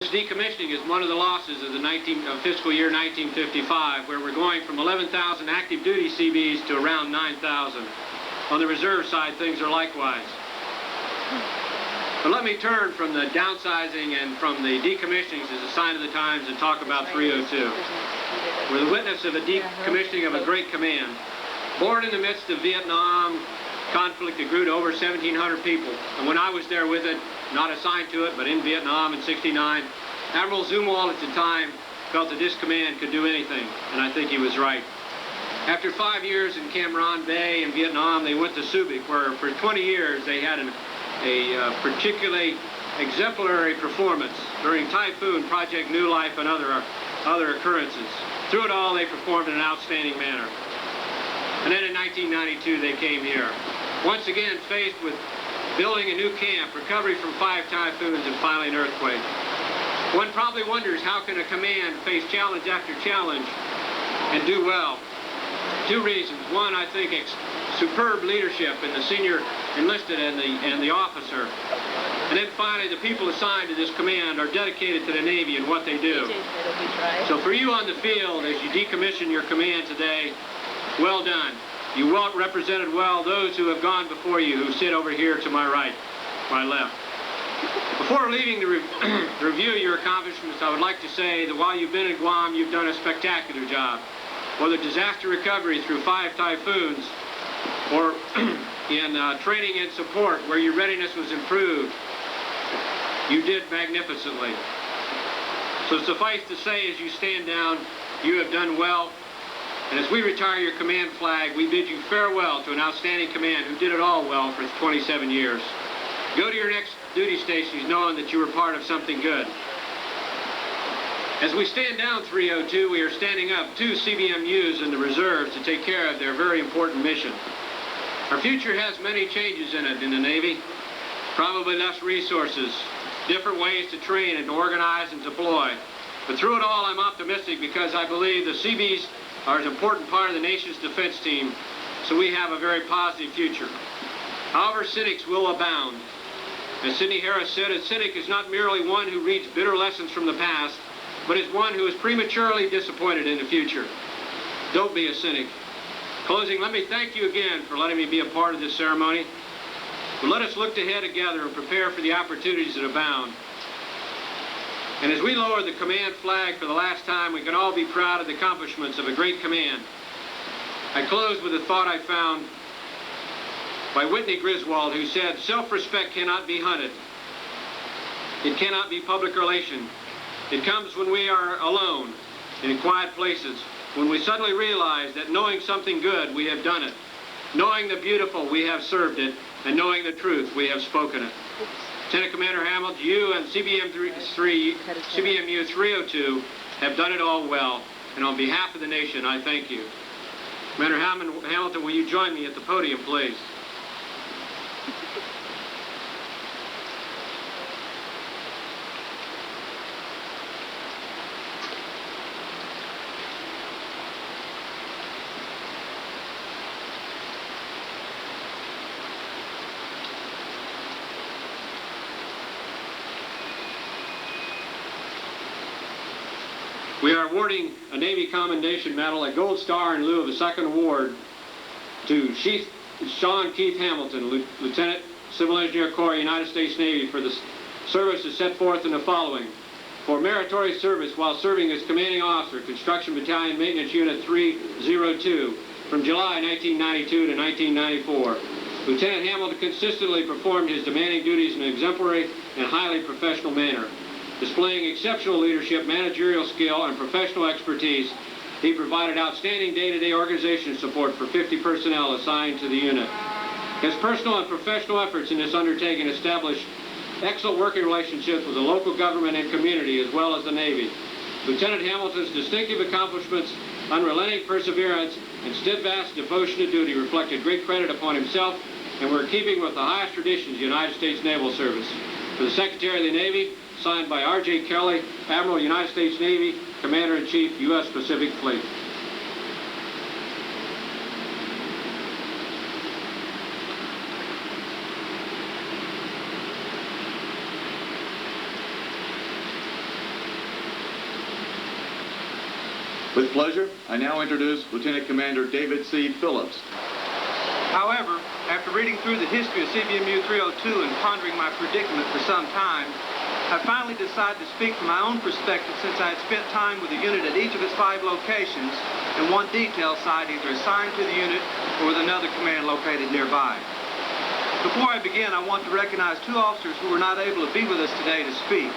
Decommissioning is one of the losses of the fiscal year 1955, where we're going from 11,000 active duty CBs to around 9,000. On the reserve side, things are likewise. But let me turn from the downsizing and from the decommissionings as a sign of the times and talk about 302. We're the witness of a decommissioning of a great command. Born in the midst of Vietnam conflict that grew to over 1,700 people. And when I was there with it, not assigned to it, but in Vietnam in '69, Admiral Zumwalt at the time felt that this command could do anything, and I think he was right. After 5 years in Cam Ranh Bay in Vietnam, they went to Subic, where for 20 years they had a particularly exemplary performance during Typhoon, Project New Life, and other occurrences. Through it all, they performed in an outstanding manner. And then in 1992, they came here. Once again, faced with building a new camp, recovery from 5 typhoons, and finally an earthquake. One probably wonders, how can a command face challenge after challenge and do well? 2 reasons. One, I think, superb leadership in the senior enlisted and the officer. And then finally, the people assigned to this command are dedicated to the Navy and what they do. So for you on the field, as you decommission your command today, well done. You represented well those who have gone before you, who sit over here to my right, my left. Before leaving to review your accomplishments, I would like to say that while you've been in Guam, you've done a spectacular job. Whether disaster recovery through 5 typhoons or in training and support where your readiness was improved, you did magnificently. So suffice to say, as you stand down, you have done well. And as we retire your command flag, we bid you farewell to an outstanding command who did it all well for 27 years. Go to your next duty stations knowing that you were part of something good. As we stand down 302, we are standing up 2 CBMUs in the reserves to take care of their very important mission. Our future has many changes in it in the Navy. Probably less resources, different ways to train and to organize and deploy. But through it all, I'm optimistic because I believe the CBs are an important part of the nation's defense team, so we have a very positive future. However, cynics will abound. As Sidney Harris said, a cynic is not merely one who reads bitter lessons from the past, but is one who is prematurely disappointed in the future. Don't be a cynic. Closing, let me thank you again for letting me be a part of this ceremony. But let us look ahead together and prepare for the opportunities that abound. And as we lower the command flag for the last time, we can all be proud of the accomplishments of a great command. I close with a thought I found by Whitney Griswold, who said, "Self-respect cannot be hunted. It cannot be public relation. It comes when we are alone, in quiet places, when we suddenly realize that knowing something good, we have done it. Knowing the beautiful, we have served it. And knowing the truth, we have spoken it." Lieutenant Commander Hamilton, you and CBMU-302 have done it all well, and on behalf of the nation, I thank you. Commander Hamilton, will you join me at the podium, please? We are awarding a Navy Commendation Medal, a Gold Star in lieu of a second award, to Sean Keith Hamilton, Lieutenant Civil Engineer Corps, United States Navy, for the services set forth in the following. For meritorious service while serving as Commanding Officer, Construction Battalion Maintenance Unit 302, from July 1992 to 1994. Lieutenant Hamilton consistently performed his demanding duties in an exemplary and highly professional manner. Displaying exceptional leadership, managerial skill, and professional expertise, he provided outstanding day-to-day organization support for 50 personnel assigned to the unit. His personal and professional efforts in this undertaking established excellent working relationships with the local government and community, as well as the Navy. Lieutenant Hamilton's distinctive accomplishments, unrelenting perseverance, and steadfast devotion to duty reflected great credit upon himself and were in keeping with the highest traditions of the United States Naval Service. For the Secretary of the Navy, signed by R.J. Kelly, Admiral, United States Navy, Commander-in-Chief, U.S. Pacific Fleet. With pleasure, I now introduce Lieutenant Commander David C. Phillips. However, after reading through the history of CBMU-302 and pondering my predicament for some time, I finally decided to speak from my own perspective since I had spent time with the unit at each of its 5 locations and one detail site either assigned to the unit or with another command located nearby. Before I begin, I want to recognize 2 officers who were not able to be with us today to speak.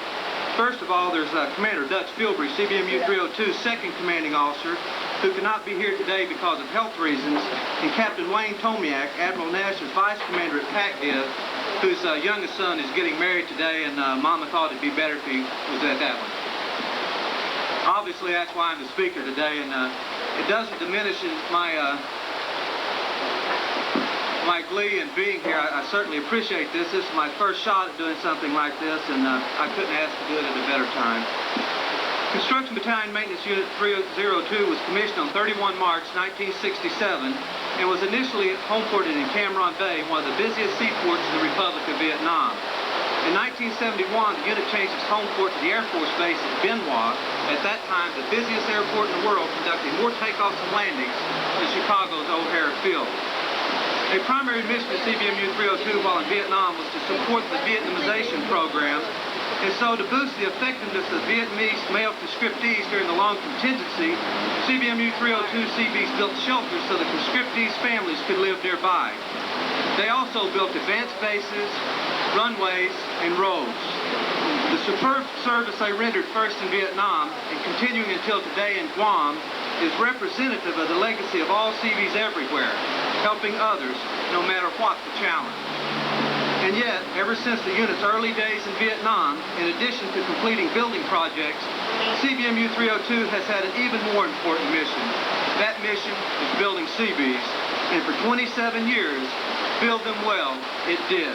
First of all, there's Commander Dutch Filbury, CBMU-302's second commanding officer, who cannot be here today because of health reasons, and Captain Wayne Tomiak, Admiral Nash's vice commander at PACDIV, whose youngest son is getting married today, and Mama thought it'd be better if he was at that one. Obviously, that's why I'm the speaker today, and it doesn't diminish my glee in being here. I certainly appreciate this. This is my first shot at doing something like this, and I couldn't ask to do it at a better time. Construction Battalion Maintenance Unit 302 was commissioned on 31 March 1967 and was initially homeported in Cam Ranh Bay, one of the busiest seaports in the Republic of Vietnam. In 1971, the unit changed its homeport to the Air Force Base at Bien Hoa, at that time the busiest airport in the world, conducting more takeoffs and landings than Chicago's O'Hare Field. A primary mission of CBMU-302 while in Vietnam was to support the Vietnamization program, and so to boost the effectiveness of Vietnamese male conscriptees during the long contingency, CBMU-302 Seabees built shelters so the conscriptees' families could live nearby. They also built advanced bases, runways, and roads. The superb service they rendered first in Vietnam and continuing until today in Guam is representative of the legacy of all Seabees everywhere, helping others no matter what the challenge. And yet, ever since the unit's early days in Vietnam, in addition to completing building projects, CBMU-302 has had an even more important mission. That mission is building Seabees, and for 27 years, build them well, it did.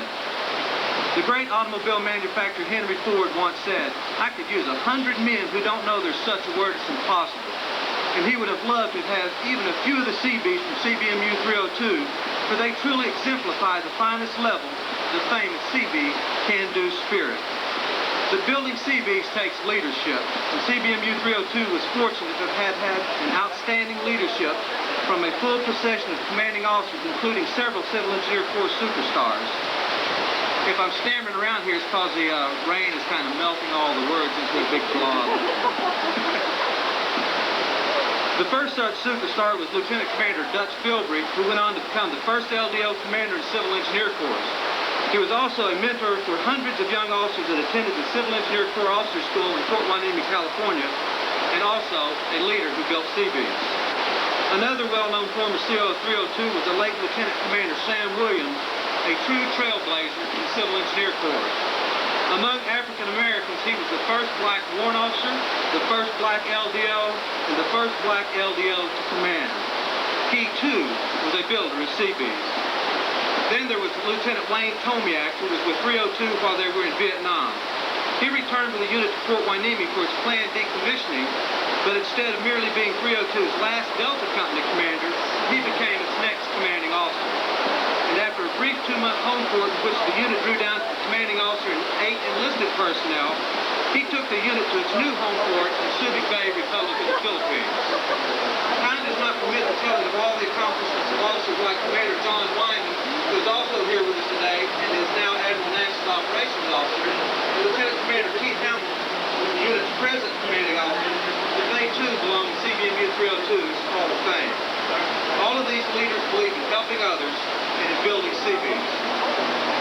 The great automobile manufacturer Henry Ford once said, "I could use 100 men who don't know there's such a word as impossible." And he would have loved to have even a few of the Seabees from CBMU-302, for they truly exemplify the finest level of the famous Seabee can-do spirit. But building Seabees takes leadership, and CBMU-302 was fortunate to have had an outstanding leadership from a full procession of commanding officers, including several Civil Engineer Corps superstars. If I'm stammering around here, it's because the rain is kind of melting all the words into a big blob. The first such superstar was Lieutenant Commander Dutch Filbury, who went on to become the first LDO commander in Civil Engineer Corps. He was also a mentor for hundreds of young officers that attended the Civil Engineer Corps Officer School in Fort Hueneme, California, and also a leader who built Seabees. Another well-known former CO of 302 was the late Lieutenant Commander Sam Williams, a true trailblazer in the Civil Engineer Corps. Among African Americans, he was the first black warrant officer, the first black LDO, and the first black LDO to command. He, too, was a builder of Seabees. Then there was Lieutenant Wayne Tomiak, who was with 302 while they were in Vietnam. He returned with the unit to Fort Hueneme for its planned decommissioning, but instead of merely being 302's last Delta Company commander, he became its next commanding officer. And after a brief 2-month homeport in which the unit drew down to the commanding officer and 8 enlisted personnel, he took the unit to its new homeport in Subic Bay, Republic of the Philippines. Time does not permit the telling of all the accomplishments of officers like Commander John Wyman, who is also here with us today and is now Admiral Nash's operations officer, and Lieutenant Commander Keith Hamilton, the unit's present commanding officer, but they too belong to CBMU-302's Hall of Fame. All of these leaders believe in helping others and in building Seabees.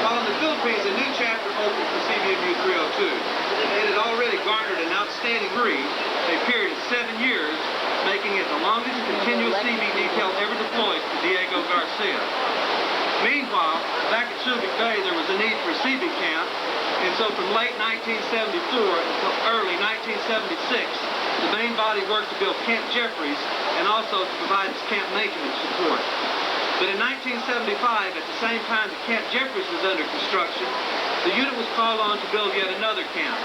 While in the Philippines, a new chapter opened for CBMU-302. It had already garnered an outstanding degree, a period of 7 years, making it the longest continuous Seabee detail ever deployed for Diego Garcia. Meanwhile, back at Subic Bay, there was a need for a Seabee camp, and so from late 1974 until early 1976, the main body worked to build Camp Jeffries and also to provide its camp maintenance support. But in 1975, at the same time that Camp Jeffries was under construction, the unit was called on to build yet another camp.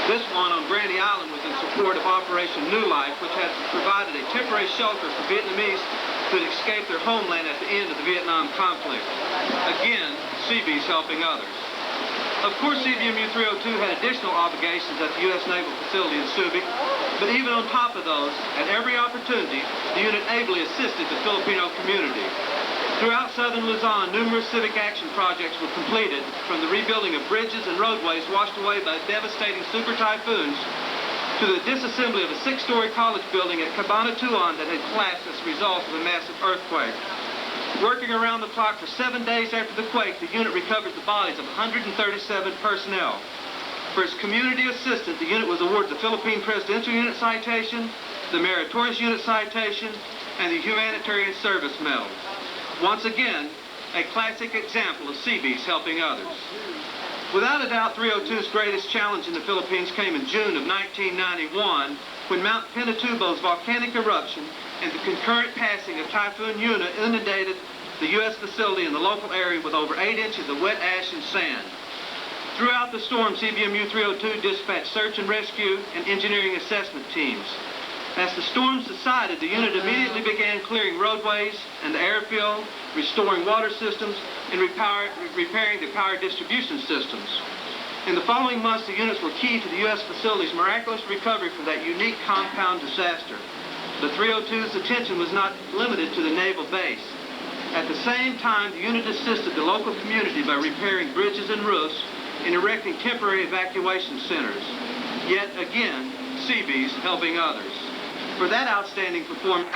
This one on Granny Island was in support of Operation New Life, which had provided a temporary shelter for Vietnamese who had escaped their homeland at the end of the Vietnam conflict. Again, Seabees helping others. Of course, CBMU-302 had additional obligations at the U.S. Naval Facility in Subic, but even on top of those, at every opportunity, the unit ably assisted the Filipino community. Throughout southern Luzon, numerous civic action projects were completed, from the rebuilding of bridges and roadways washed away by devastating super typhoons, to the disassembly of a 6-story college building at Agana that had collapsed as a result of a massive earthquake. Working around the clock for 7 days after the quake, the unit recovered the bodies of 137 personnel. For its community assistance, the unit was awarded the Philippine Presidential Unit Citation, the Meritorious Unit Citation, and the Humanitarian Service Medal. Once again, a classic example of Seabees helping others. Without a doubt, 302's greatest challenge in the Philippines came in June of 1991, when Mount Pinatubo's volcanic eruption and the concurrent passing of Typhoon Yuna inundated the U.S. facility in the local area with over 8 inches of wet ash and sand. Throughout the storm, CBMU-302 dispatched search and rescue and engineering assessment teams. As the storm subsided, the unit immediately began clearing roadways and the airfield, restoring water systems, and repairing the power distribution systems. In the following months, the units were key to the U.S. facility's miraculous recovery from that unique compound disaster. The 302's attention was not limited to the naval base. At the same time, the unit assisted the local community by repairing bridges and roofs and erecting temporary evacuation centers. Yet again, Seabees helping others. For that outstanding performance,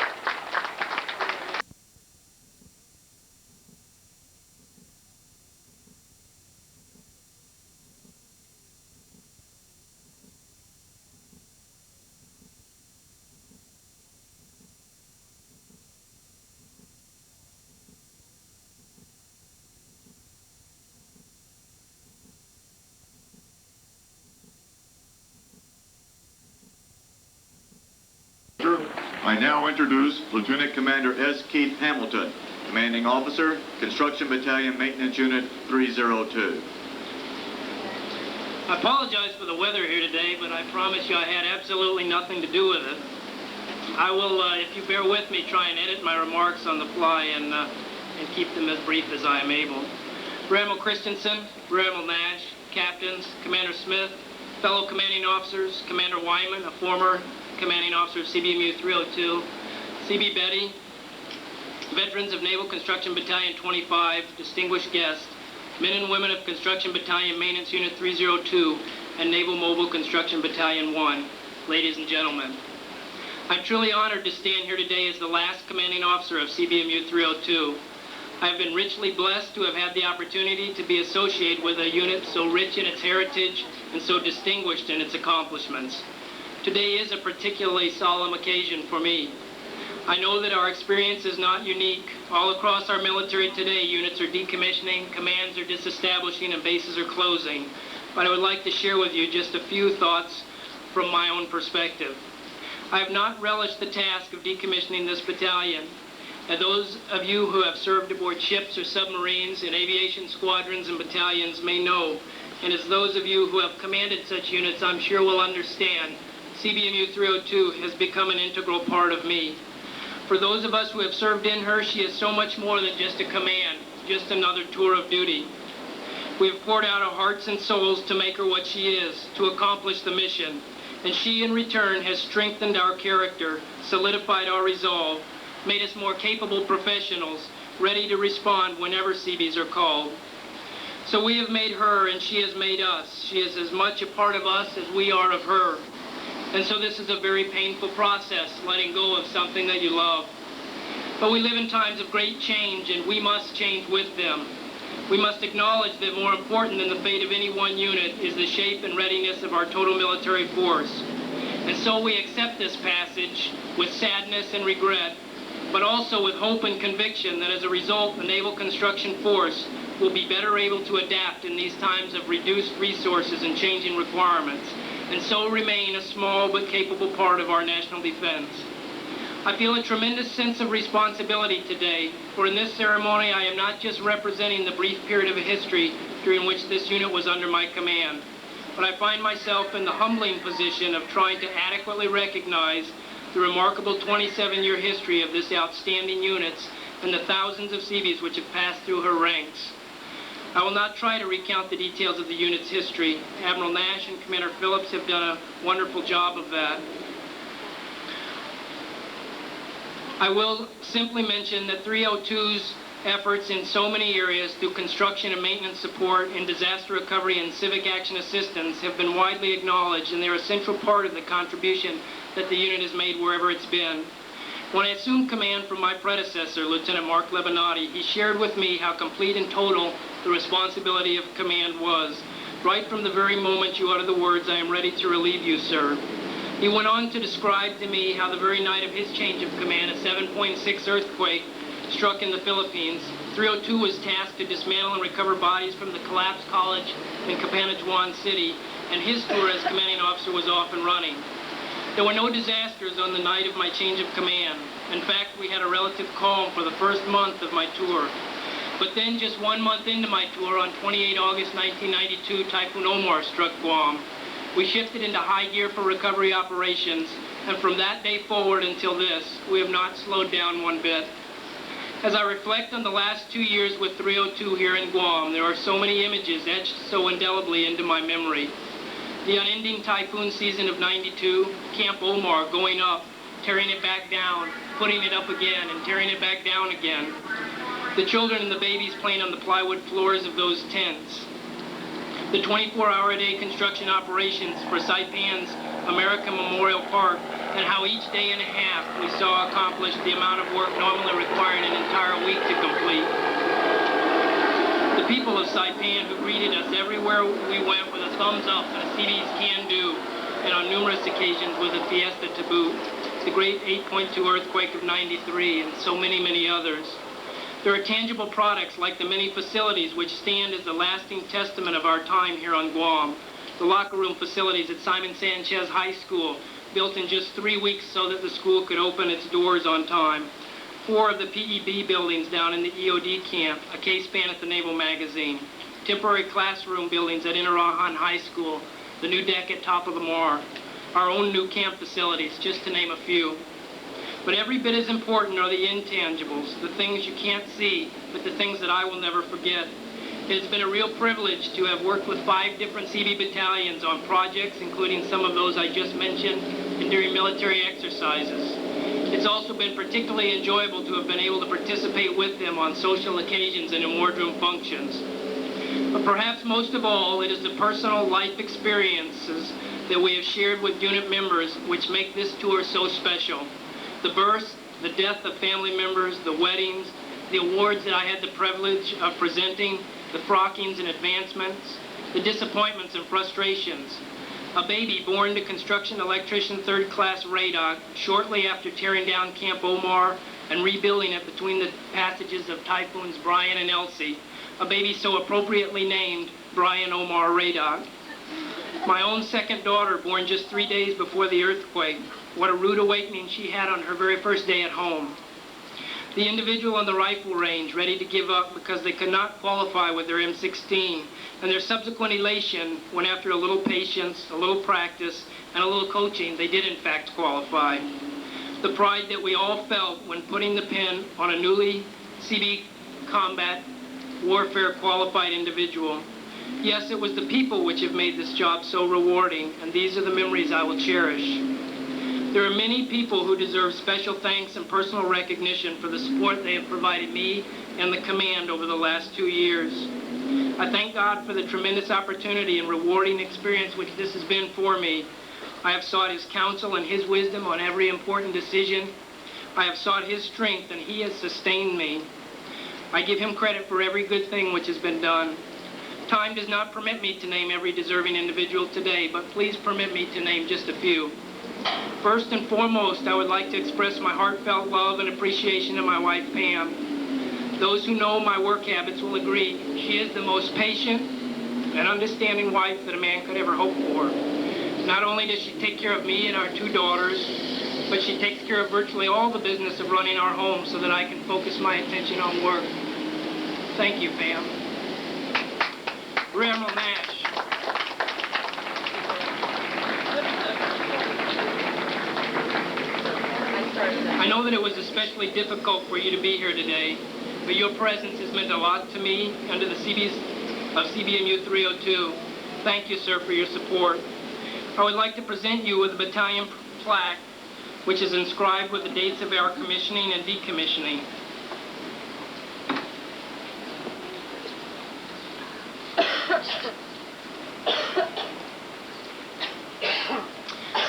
I now introduce Lieutenant Commander S. Keith Hamilton, Commanding Officer, Construction Battalion Maintenance Unit 302. I apologize for the weather here today, but I promise you I had absolutely nothing to do with it. I will, if you bear with me, try and edit my remarks on the fly and keep them as brief as I am able. Rear Admiral Christensen, Rear Admiral Nash, Captains, Commander Smith, fellow commanding officers, Commander Wyman, a former commanding officer of CBMU-302, CB Betty, veterans of Naval Construction Battalion 25, distinguished guests, men and women of Construction Battalion Maintenance Unit 302, and Naval Mobile Construction Battalion 1, ladies and gentlemen. I'm truly honored to stand here today as the last commanding officer of CBMU-302. I have been richly blessed to have had the opportunity to be associated with a unit so rich in its heritage and so distinguished in its accomplishments. Today is a particularly solemn occasion for me. I know that our experience is not unique. All across our military today, units are decommissioning, commands are disestablishing, and bases are closing. But I would like to share with you just a few thoughts from my own perspective. I have not relished the task of decommissioning this battalion. And those of you who have served aboard ships or submarines in aviation squadrons and battalions may know, and as those of you who have commanded such units I'm sure will understand, CBMU-302 has become an integral part of me. For those of us who have served in her, she is so much more than just a command, just another tour of duty. We have poured out our hearts and souls to make her what she is, to accomplish the mission. And she, in return, has strengthened our character, solidified our resolve, made us more capable professionals, ready to respond whenever Seabees are called. So we have made her, and she has made us. She is as much a part of us as we are of her. And so this is a very painful process, letting go of something that you love. But we live in times of great change, and we must change with them. We must acknowledge that more important than the fate of any one unit is the shape and readiness of our total military force. And so we accept this passage with sadness and regret, but also with hope and conviction that as a result, the Naval Construction Force will be better able to adapt in these times of reduced resources and changing requirements, and so remain a small but capable part of our national defense. I feel a tremendous sense of responsibility today, for in this ceremony I am not just representing the brief period of history during which this unit was under my command, but I find myself in the humbling position of trying to adequately recognize the remarkable 27-year history of this outstanding unit and the thousands of Seabees which have passed through her ranks. I will not try to recount the details of the unit's history. Admiral Nash and Commander Phillips have done a wonderful job of that. I will simply mention that 302's efforts in so many areas through construction and maintenance support in disaster recovery and civic action assistance have been widely acknowledged, and they're a central part of the contribution that the unit has made wherever it's been. When I assumed command from my predecessor, Lieutenant Mark Lebanati, he shared with me how complete and total the responsibility of command was, right from the very moment you uttered the words, "I am ready to relieve you, sir." He went on to describe to me how the very night of his change of command, a 7.6 earthquake struck in the Philippines. 302 was tasked to dismantle and recover bodies from the collapsed college in Cabanatuan City, and his tour as commanding officer was off and running. There were no disasters on the night of my change of command. In fact, we had a relative calm for the first month of my tour. But then, just 1 month into my tour, on 28 August 1992, Typhoon Omar struck Guam. We shifted into high gear for recovery operations, and from that day forward until this, we have not slowed down one bit. As I reflect on the last 2 years with 302 here in Guam, there are so many images etched so indelibly into my memory. The unending typhoon season of '92, Camp Omar going up, tearing it back down, putting it up again, and tearing it back down again. The children and the babies playing on the plywood floors of those tents. The 24-hour-a-day construction operations for Saipan's American Memorial Park, and how each day and a half we saw accomplished the amount of work normally requiring an entire week to complete. The people of Saipan who greeted us everywhere we went with a thumbs up and a CB's can do, and on numerous occasions with a fiesta to boot. The great 8.2 earthquake of '93 and so many, many others. There are tangible products like the many facilities which stand as a lasting testament of our time here on Guam. The locker room facilities at Simon Sanchez High School, built in just 3 weeks so that the school could open its doors on time. 4 of the PEB buildings down in the EOD camp, a K-span at the Naval Magazine. Temporary classroom buildings at Inarajan High School, the new deck at Top of the Mar. Our own new camp facilities, just to name a few. But every bit as important are the intangibles, the things you can't see, but the things that I will never forget. It has been a real privilege to have worked with 5 different CB battalions on projects, including some of those I just mentioned, and during military exercises. It's also been particularly enjoyable to have been able to participate with them on social occasions and in wardroom functions. But perhaps most of all, it is the personal life experiences that we have shared with unit members which make this tour so special. The births, the death of family members, the weddings, the awards that I had the privilege of presenting, the frockings and advancements, the disappointments and frustrations. A baby born to construction electrician 3rd class Radok shortly after tearing down Camp Omar and rebuilding it between the passages of Typhoons Brian and Elsie. A baby so appropriately named Brian Omar Radok. My own second daughter, born just 3 days before the earthquake. What a rude awakening she had on her very first day at home. The individual on the rifle range ready to give up because they could not qualify with their M16, and their subsequent elation when after a little patience, a little practice, and a little coaching, they did in fact qualify. The pride that we all felt when putting the pin on a newly CB combat warfare qualified individual. Yes, it was the people which have made this job so rewarding, and these are the memories I will cherish. There are many people who deserve special thanks and personal recognition for the support they have provided me and the command over the last 2 years. I thank God for the tremendous opportunity and rewarding experience which this has been for me. I have sought His counsel and His wisdom on every important decision. I have sought His strength, and He has sustained me. I give Him credit for every good thing which has been done. Time does not permit me to name every deserving individual today, but please permit me to name just a few. First and foremost, I would like to express my heartfelt love and appreciation to my wife, Pam. Those who know my work habits will agree she is the most patient and understanding wife that a man could ever hope for. Not only does she take care of me and our 2 daughters, but she takes care of virtually all the business of running our home so that I can focus my attention on work. Thank you, Pam. Rear Admiral Nash. I know that it was especially difficult for you to be here today, but your presence has meant a lot to me and to the of CBMU-302. Thank you, sir, for your support. I would like to present you with a battalion plaque, which is inscribed with the dates of our commissioning and decommissioning.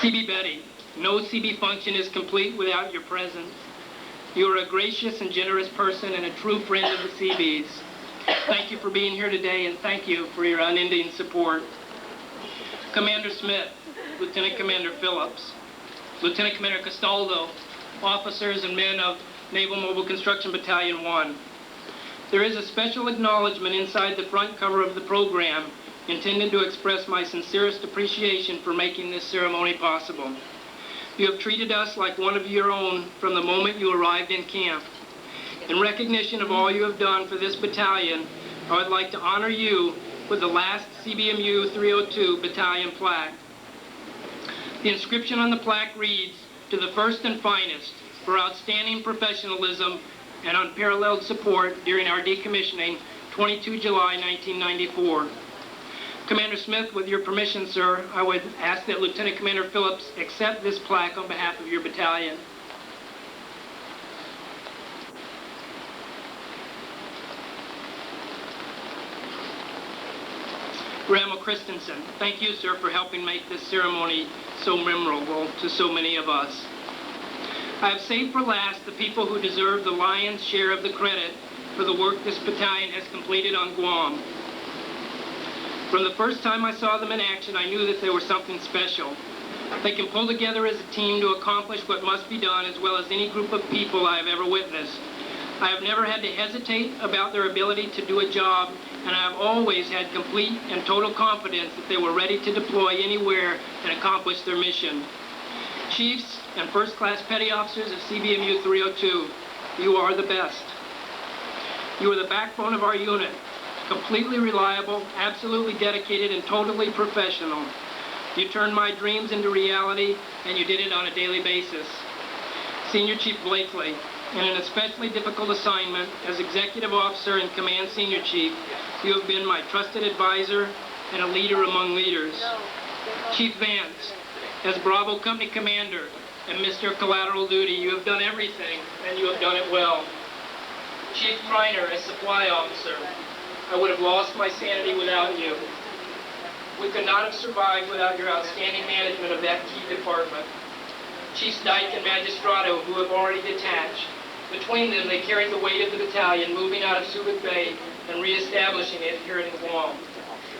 CB Betty, no CB function is complete without your presence. You are a gracious and generous person and a true friend of the CBs. Thank you for being here today, and thank you for your unending support. Commander Smith, Lieutenant Commander Phillips, Lieutenant Commander Castaldo, officers and men of Naval Mobile Construction Battalion 1. There is a special acknowledgement inside the front cover of the program intended to express my sincerest appreciation for making this ceremony possible. You have treated us like one of your own from the moment you arrived in camp. In recognition of all you have done for this battalion, I would like to honor you with the last CBMU-302 battalion plaque. The inscription on the plaque reads, "To the first and finest, for outstanding professionalism and unparalleled support during our decommissioning, 22 July 1994. Commander Smith, with your permission, sir, I would ask that Lieutenant Commander Phillips accept this plaque on behalf of your battalion. Ramo Christensen, thank you, sir, for helping make this ceremony so memorable to so many of us. I have saved for last the people who deserve the lion's share of the credit for the work this battalion has completed on Guam. From the first time I saw them in action, I knew that they were something special. They can pull together as a team to accomplish what must be done as well as any group of people I have ever witnessed. I have never had to hesitate about their ability to do a job, and I have always had complete and total confidence that they were ready to deploy anywhere and accomplish their mission. Chiefs and first-class petty officers of CBMU-302, you are the best. You are the backbone of our unit, completely reliable, absolutely dedicated, and totally professional. You turned my dreams into reality, and you did it on a daily basis. Senior Chief Blakely, in an especially difficult assignment as Executive Officer and Command Senior Chief, you have been my trusted advisor and a leader among leaders. Chief Vance, as Bravo Company Commander and Mr. Collateral Duty, you have done everything, and you have done it well. Chief Kreiner, as Supply Officer, I would have lost my sanity without you. We could not have survived without your outstanding management of that key department. Chiefs Dyke and Magistrato, who have already detached. Between them, they carried the weight of the battalion, moving out of Subic Bay and reestablishing it here in Guam.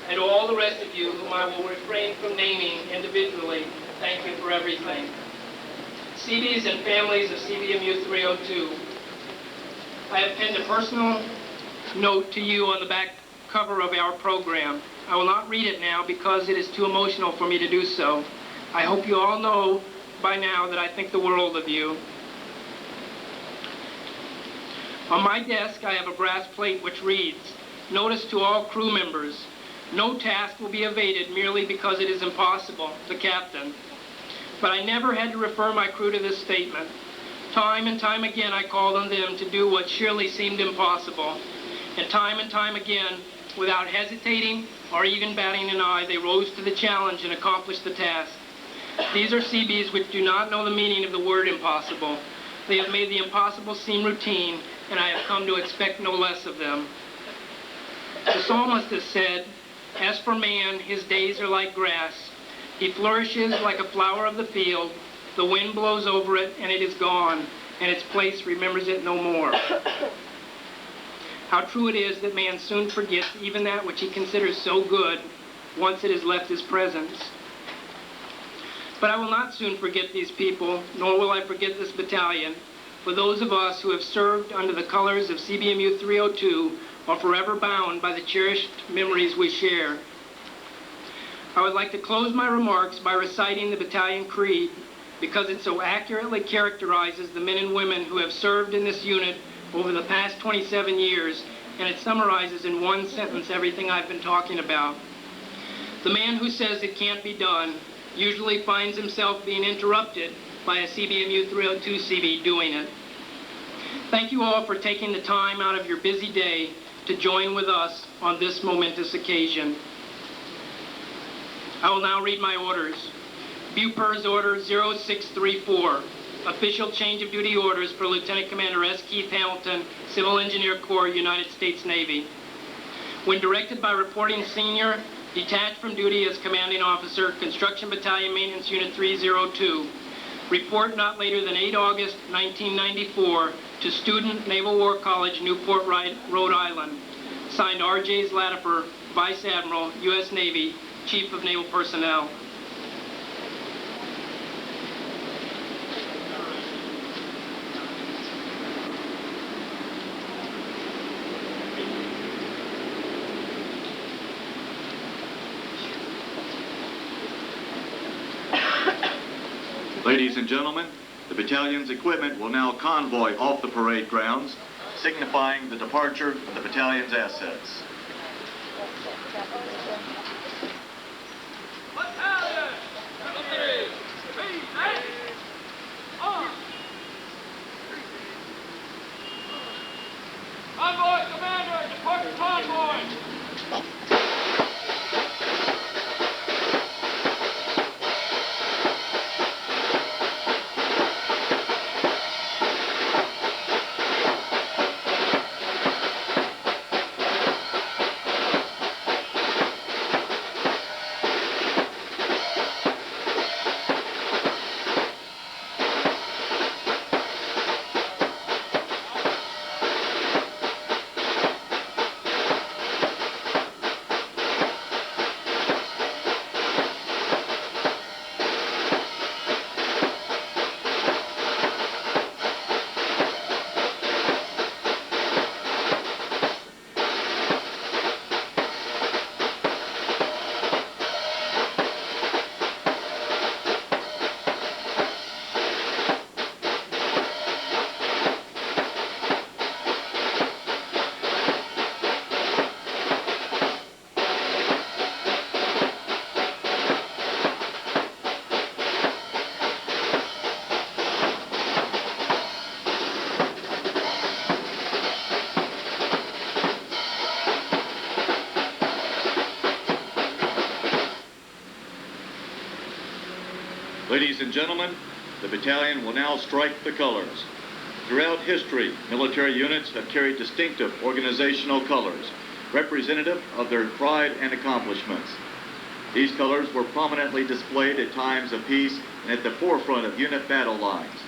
And to all the rest of you, whom I will refrain from naming individually, thank you for everything. CBs and families of CBMU-302, I have penned a personal note to you on the back cover of our program. I will not read it now because it is too emotional for me to do so. I hope you all know by now that I think the world of you. On my desk, I have a brass plate which reads, "Notice to all crew members, no task will be evaded merely because it is impossible, the captain." But I never had to refer my crew to this statement. Time and time again, I called on them to do what surely seemed impossible. And time again, without hesitating or even batting an eye, they rose to the challenge and accomplished the task. These are CBs which do not know the meaning of the word impossible. They have made the impossible seem routine, and I have come to expect no less of them. The psalmist has said, "As for man, his days are like grass. He flourishes like a flower of the field. The wind blows over it, and it is gone, and its place remembers it no more." How true it is that man soon forgets even that which he considers so good once it has left his presence. But I will not soon forget these people, nor will I forget this battalion, for those of us who have served under the colors of CBMU-302 are forever bound by the cherished memories we share. I would like to close my remarks by reciting the battalion creed because it so accurately characterizes the men and women who have served in this unit over the past 27 years, and it summarizes in one sentence everything I've been talking about. The man who says it can't be done usually finds himself being interrupted by a CBMU-302 CB doing it. Thank you all for taking the time out of your busy day to join with us on this momentous occasion. I will now read my orders. Bupers Order 0634, official change of duty orders for Lieutenant Commander S. Keith Hamilton, Civil Engineer Corps, United States Navy. When directed by reporting senior, detached from duty as commanding officer, Construction Battalion Maintenance Unit 302, report not later than 8 August 1994 to student, Naval War College, Newport, Rhode Island. Signed R.J. Zlatifer, Vice Admiral, U.S. Navy, Chief of Naval Personnel. Ladies and gentlemen, the battalion's equipment will now convoy off the parade grounds, signifying the departure of the battalion's assets. Convoy, Commander! Departure convoy! Ladies and gentlemen, the battalion will now strike the colors. Throughout history, military units have carried distinctive organizational colors, representative of their pride and accomplishments. These colors were prominently displayed at times of peace and at the forefront of unit battle lines.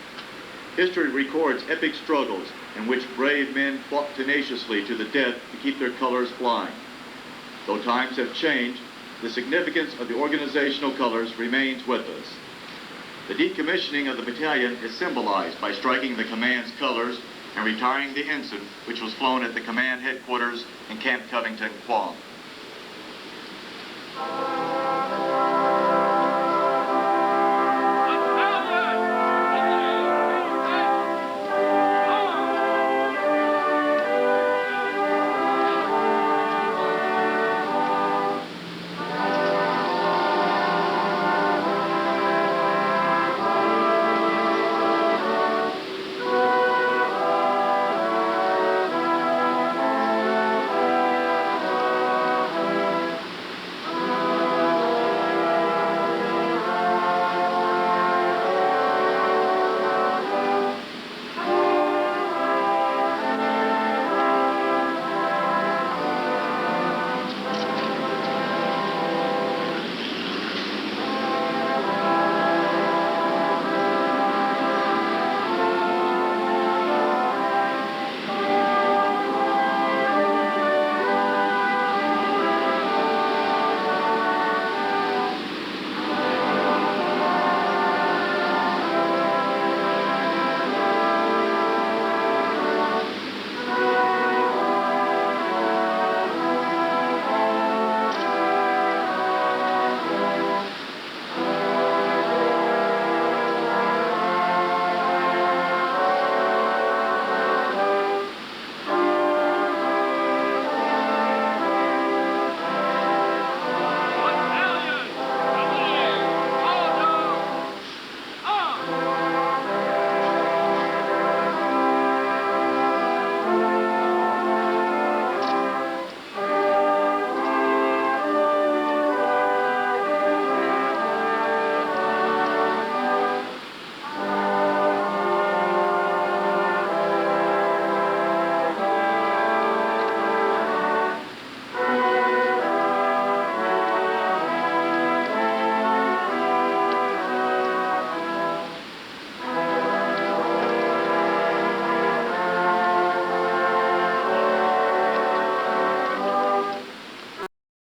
History records epic struggles in which brave men fought tenaciously to the death to keep their colors flying. Though times have changed, the significance of the organizational colors remains with us. The decommissioning of the battalion is symbolized by striking the command's colors and retiring the ensign, which was flown at the command headquarters in Camp Covington, Guam.